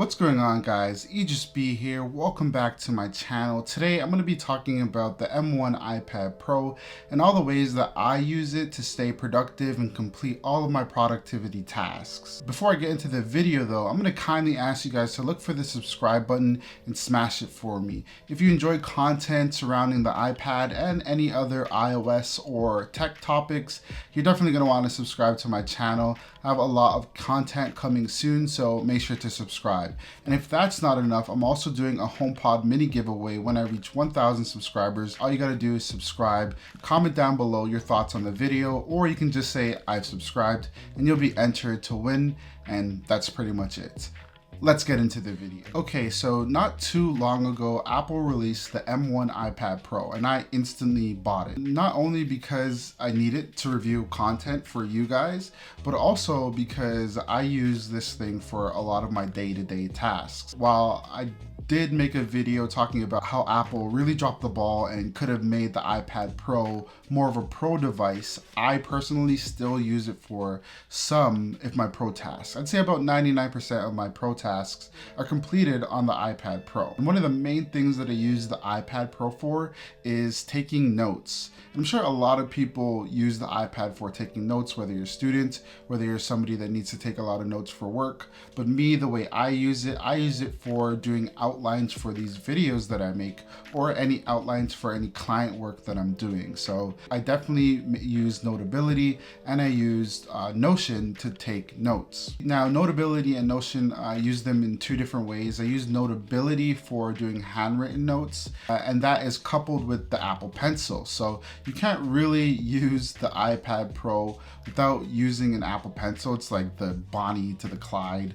What's going on, guys? Aegis B here. Welcome back to my channel. Today I'm going to be talking about the M1 iPad Pro and all the ways that I use it to stay productive and complete all of my productivity tasks. Before I get into the video though, I'm going to kindly ask you guys to look for the subscribe button and smash it for me. If you enjoy content surrounding the iPad and any other iOS or tech topics, you're definitely going to want to subscribe to my channel. I have a lot of content coming soon, so make sure to subscribe. And if that's not enough, I'm also doing a HomePod mini giveaway when I reach 1,000 subscribers. All you gotta do is subscribe, comment down below your thoughts on the video, or you can just say I've subscribed and you'll be entered to win, and that's pretty much it. Let's get into the video. Okay, so not too long ago, Apple released the M1 iPad Pro and I instantly bought it. Not only because I need it to review content for you guys, but also because I use this thing for a lot of my day-to-day tasks. While I did make a video talking about how Apple really dropped the ball and could have made the iPad Pro more of a pro device, I personally still use it for some of my pro tasks. I'd say about 99% of my pro tasks are completed on the iPad Pro. And one of the main things that I use the iPad Pro for is taking notes. I'm sure a lot of people use the iPad for taking notes, whether you're a student, whether you're somebody that needs to take a lot of notes for work. But me, the way I use it for doing outlines for these videos that I make, or any outlines for any client work that I'm doing. So I definitely use Notability and I used Notion to take notes. Now, Notability and Notion, I use them in two different ways. I use Notability for doing handwritten notes, and that is coupled with the Apple Pencil. So you can't really use the iPad Pro without using an Apple Pencil. It's like the Bonnie to the Clyde,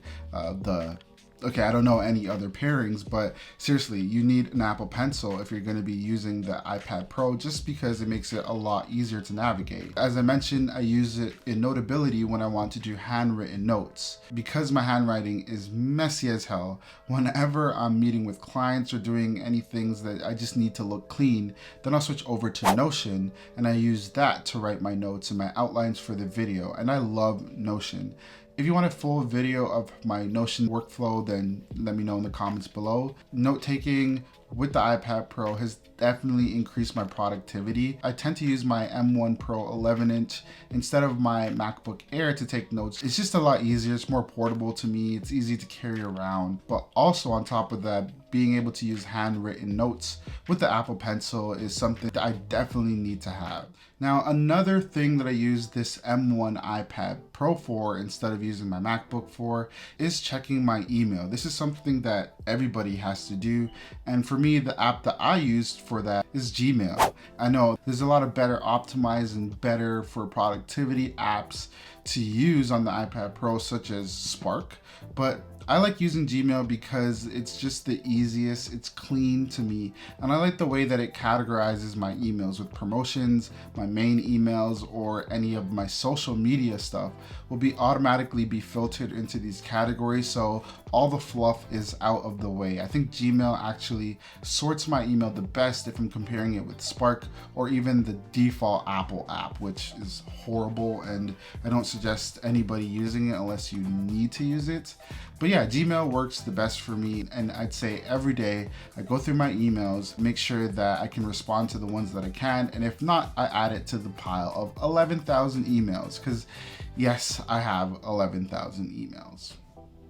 okay, I don't know any other pairings, but seriously, you need an Apple Pencil if you're going to be using the iPad Pro, just because it makes it a lot easier to navigate. As I mentioned, I use it in Notability when I want to do handwritten notes. Because my handwriting is messy as hell, whenever I'm meeting with clients or doing any things that I just need to look clean, then I'll switch over to Notion and I use that to write my notes and my outlines for the video, and I love Notion. If you want a full video of my Notion workflow, then let me know in the comments below. Note-taking with the iPad Pro has definitely increased my productivity. I tend to use my M1 Pro 11-inch instead of my MacBook Air to take notes. It's just a lot easier. It's more portable to me. It's easy to carry around. But also on top of that, being able to use handwritten notes with the Apple Pencil is something that I definitely need to have. Now, another thing that I use this M1 iPad Pro for instead of using my MacBook for is checking my email. This is something that everybody has to do. And for me, the app that I used for that is Gmail. I know there's a lot of better optimized and better for productivity apps to use on the iPad Pro, such as Spark, but I like using Gmail because it's just the easiest, it's clean to me, and I like the way that it categorizes my emails with promotions, my main emails, or any of my social media stuff will automatically be filtered into these categories, so all the fluff is out of the way. I think Gmail actually sorts my email the best if I'm comparing it with Spark or even the default Apple app, which is horrible, and I don't suggest anybody using it unless you need to use it. But yeah, Gmail works the best for me, and I'd say every day I go through my emails, make sure that I can respond to the ones that I can, and if not, I add it to the pile of 11,000 emails, because yes, I have 11,000 emails.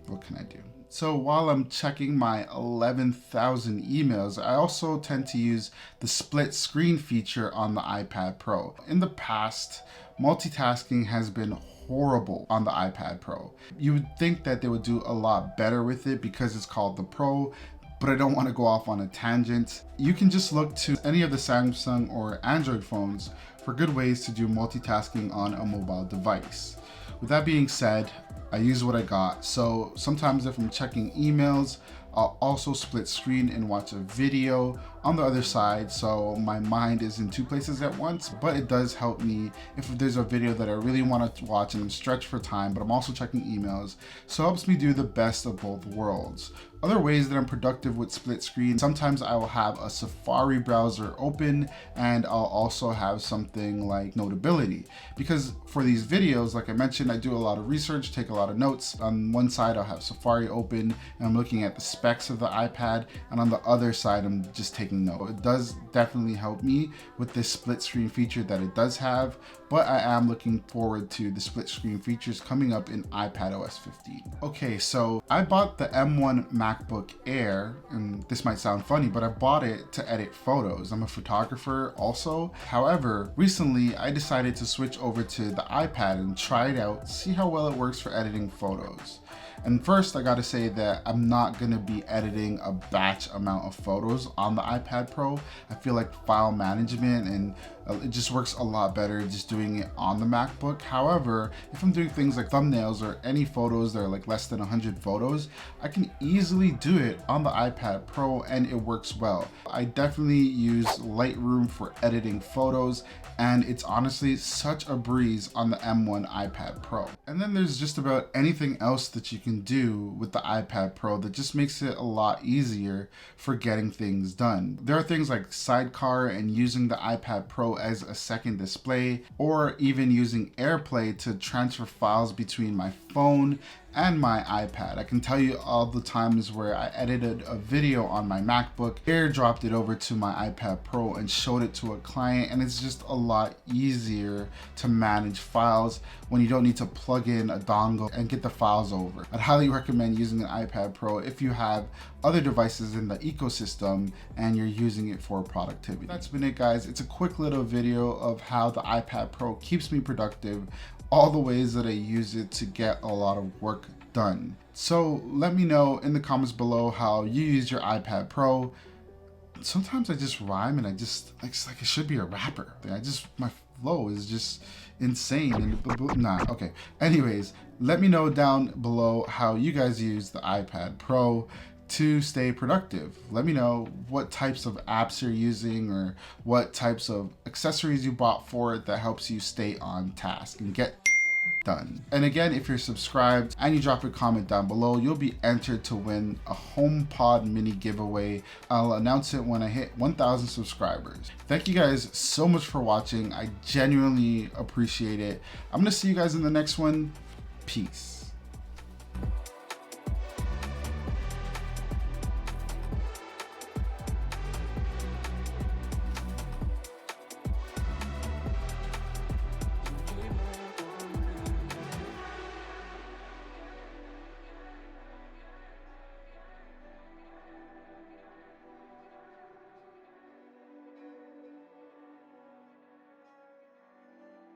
What can I do? So while I'm checking my 11,000 emails, I also tend to use the split screen feature on the iPad Pro. In the past, multitasking has been horrible on the iPad Pro. You would think that they would do a lot better with it because it's called the Pro, but I don't want to go off on a tangent. You can just look to any of the Samsung or Android phones for good ways to do multitasking on a mobile device. With that being said, I use what I got. So sometimes if I'm checking emails, I'll also split screen and watch a video on the other side, so my mind is in two places at once. But it does help me if there's a video that I really want to watch and I'm stretched for time, but I'm also checking emails, so it helps me do the best of both worlds. Other ways that I'm productive with split screen, sometimes I will have a Safari browser open and I'll also have something like Notability, because for these videos, like I mentioned, I do a lot of research, take a lot of notes. On one side I'll have Safari open and I'm looking at the specs of the iPad, and on the other side I'm just taking notes. It does definitely help me with this split screen feature that it does have, but I am looking forward to the split screen features coming up in iPadOS 15. Okay, so I bought the M1 MacBook Air, and this might sound funny, but I bought it to edit photos. I'm a photographer also. However, recently I decided to switch over to the iPad and try it out, see how well it works for editing photos. And first, I gotta say that I'm not gonna be editing a batch amount of photos on the iPad Pro. I feel like file management and it just works a lot better just doing it on the MacBook. However, if I'm doing things like thumbnails or any photos that are like less than 100 photos, I can easily do it on the iPad Pro and it works well. I definitely use Lightroom for editing photos, and it's honestly such a breeze on the M1 iPad Pro. And then there's just about anything else that you can do with the iPad Pro that just makes it a lot easier for getting things done. There are things like Sidecar and using the iPad Pro as a second display, or even using AirPlay to transfer files between my phone and my iPad. I can tell you all the times where I edited a video on my MacBook, airdropped it over to my iPad Pro and showed it to a client, and it's just a lot easier to manage files when you don't need to plug in a dongle and get the files over. I'd highly recommend using an iPad Pro if you have other devices in the ecosystem and you're using it for productivity. That's been it, guys. It's a quick little video of how the iPad Pro keeps me productive, all the ways that I use it to get a lot of work done. So let me know in the comments below how you use your iPad Pro. Sometimes I just rhyme and it's like I should be a rapper. My flow is just insane and nah, okay. Anyways, let me know down below how you guys use the iPad Pro to stay productive. Let me know what types of apps you're using or what types of accessories you bought for it that helps you stay on task and get done. And again, if you're subscribed and you drop a comment down below, you'll be entered to win a HomePod mini giveaway. I'll announce it when I hit 1,000 subscribers. Thank you guys so much for watching. I genuinely appreciate it. I'm gonna see you guys in the next one. Peace.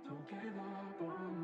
Don't give up on